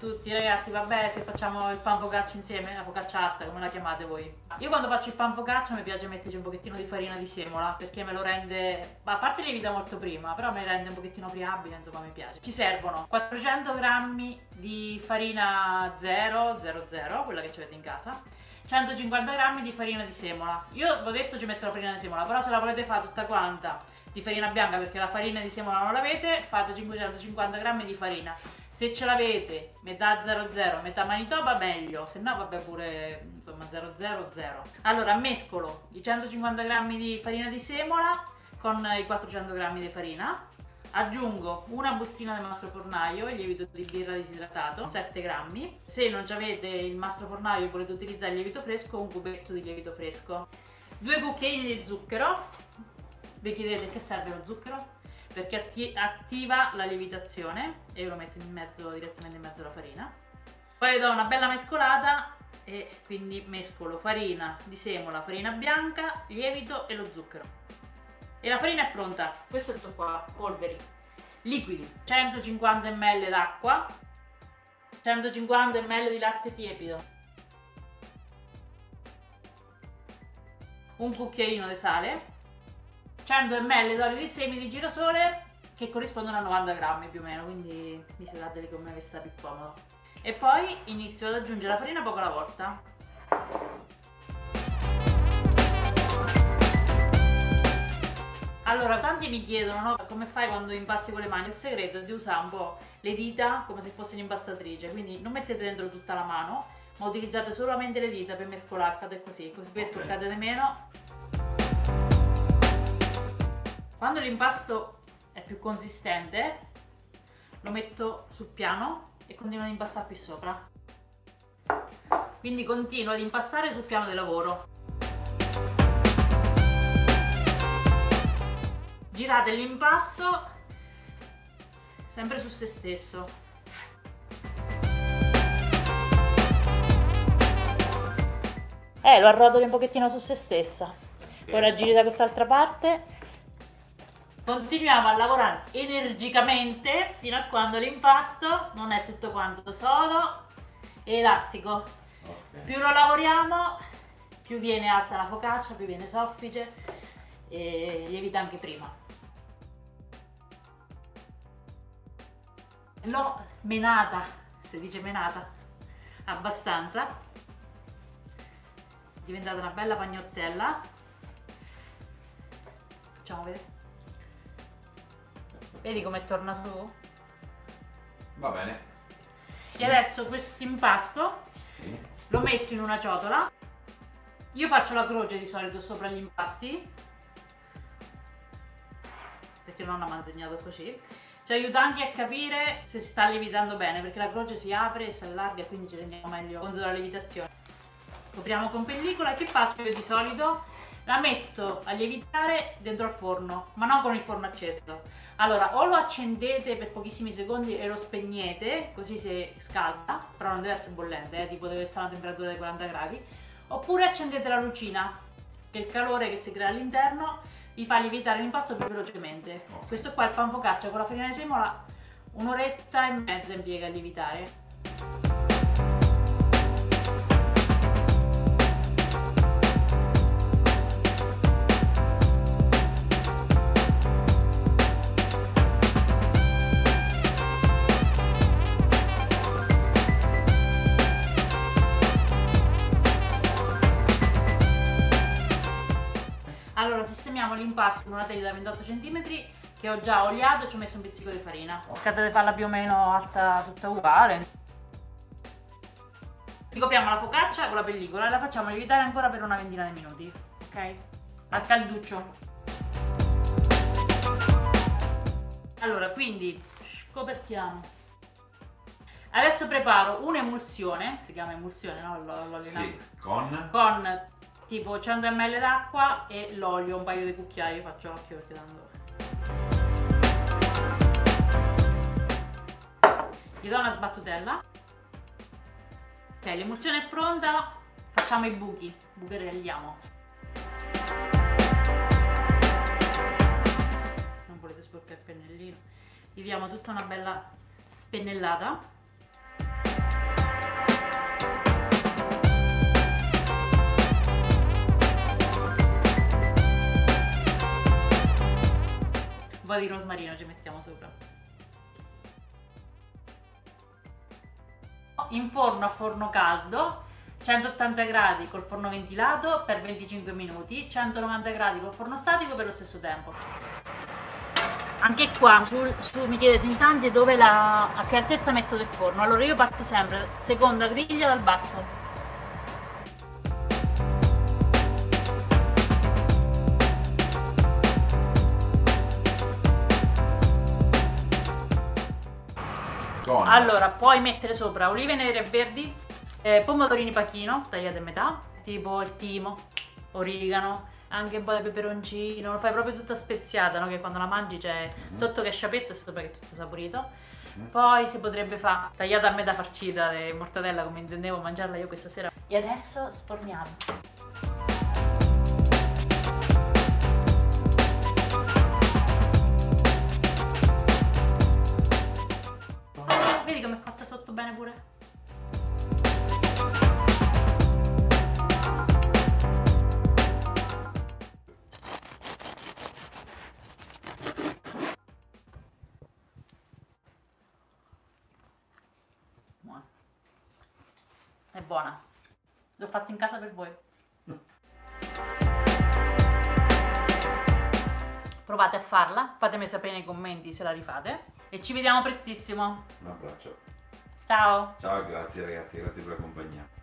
tutti ragazzi, vabbè, se facciamo il pan focaccia insieme, la focaccia alta, come la chiamate voi? Io quando faccio il pan focaccia mi piace metterci un pochettino di farina di semola, perché me lo rende, a parte lievita molto prima, però me rende un pochettino friabile, insomma mi piace. Ci servono 400 grammi di farina 000, quella che avete in casa, 150 grammi di farina di semola. Io vi ho detto ci metto la farina di semola, però se la volete fare tutta quanta di farina bianca perché la farina di semola non l'avete, fate 550 grammi di farina. Se ce l'avete metà 00, metà Manitoba meglio, se no vabbè pure insomma 000. Allora mescolo i 150 grammi di farina di semola con i 400 grammi di farina, aggiungo una bustina del mastrofornaio, il lievito di birra disidratato, 7 grammi. Se non avete il mastrofornaio e volete utilizzare il lievito fresco, un cubetto di lievito fresco. 2 cucchiaini di zucchero. Vi chiedete che serve lo zucchero? Perché attiva la lievitazione e io lo metto in mezzo, direttamente in mezzo alla farina. Poi do una bella mescolata e quindi mescolo farina di semola, farina bianca, lievito e lo zucchero. E la farina è pronta. Questo è tutto qua, polveri. Liquidi: 150 ml d'acqua, 150 ml di latte tiepido, un cucchiaino di sale, 100 ml d'olio di semi di girasole che corrispondono a 90 grammi più o meno, quindi misurateli come vi sta più comodo. E poi inizio ad aggiungere la farina poco alla volta. Allora, tanti mi chiedono, no? Come fai quando impasti con le mani? Il segreto è di usare un po' le dita come se fosse un'impastatrice, quindi non mettete dentro tutta la mano, ma utilizzate solamente le dita per mescolare, fate così poi sporcate di meno. Quando l'impasto è più consistente lo metto sul piano e continuo ad impastare qui sopra. Quindi continuo ad impastare sul piano del lavoro. Girate l'impasto sempre su se stesso. Lo arrotoli un pochettino su se stessa. Poi la giri da quest'altra parte. Continuiamo a lavorare energicamente fino a quando l'impasto non è tutto quanto sodo e elastico. Okay. Più lo lavoriamo, più viene alta la focaccia, più viene soffice e lievita anche prima. L'ho menata, si dice menata, abbastanza. È diventata una bella pagnottella. Facciamo vedere. Vedi come torna su? Va bene. E adesso questo impasto lo metto in una ciotola. Io faccio la croce di solito sopra gli impasti, perché nonna mi ha insegnato così. Ci aiuta anche a capire se si sta lievitando bene, perché la croce si apre e si allarga e quindi ci rendiamo meglio conto della lievitazione. Copriamo con pellicola. Che faccio io di solito? La metto a lievitare dentro al forno, ma non con il forno acceso. Allora, o lo accendete per pochissimi secondi e lo spegnete, così si scalda, però non deve essere bollente, tipo deve essere a una temperatura di 40 gradi, oppure accendete la lucina, che il calore che si crea all'interno vi fa lievitare l'impasto più velocemente. Questo qua è il pan focaccia con la farina di semola, un'oretta e mezza impiega a lievitare. Allora sistemiamo l'impasto in una teglia da 28 cm che ho già oliato e ci ho messo un pizzico di farina. Cercate di farla più o meno alta, tutta uguale. Ricopriamo la focaccia con la pellicola e la facciamo lievitare ancora per una ventina di minuti, ok? Al calduccio. Allora, quindi scoperchiamo. Adesso preparo un'emulsione, si chiama emulsione, no? L'olio sì, con tipo 100 ml d'acqua e l'olio, un paio di cucchiai, faccio occhio perché tanto. Gli do una sbattutella. Ok, l'emulsione è pronta, facciamo i buchi, bucherelliamo. Non volete sporcare il pennellino. Gli diamo tutta una bella spennellata. Un po' di rosmarino ci mettiamo sopra. In forno a forno caldo, 180 gradi col forno ventilato per 25 minuti, 190 gradi col forno statico per lo stesso tempo. Anche qua mi chiedete in tanti a che altezza metto del forno. Allora io parto sempre seconda griglia dal basso. Allora, puoi mettere sopra olive nere e verdi, pomodorini pachino tagliati a metà, tipo il timo, origano, anche un po' di peperoncino, lo fai proprio tutta speziata, no? Che quando la mangi c'è sotto che è sciapetta e sopra che è tutto saporito. Poi si potrebbe fare tagliata a metà farcita di mortadella come intendevo mangiarla io questa sera. E adesso sforniamo. Vedi come è fatta sotto bene pure? Buona. È buona. L'ho fatta in casa per voi. Provate a farla, fatemi sapere nei commenti se la rifate e ci vediamo prestissimo. Un abbraccio. Ciao. Ciao, grazie ragazzi, grazie per la compagnia.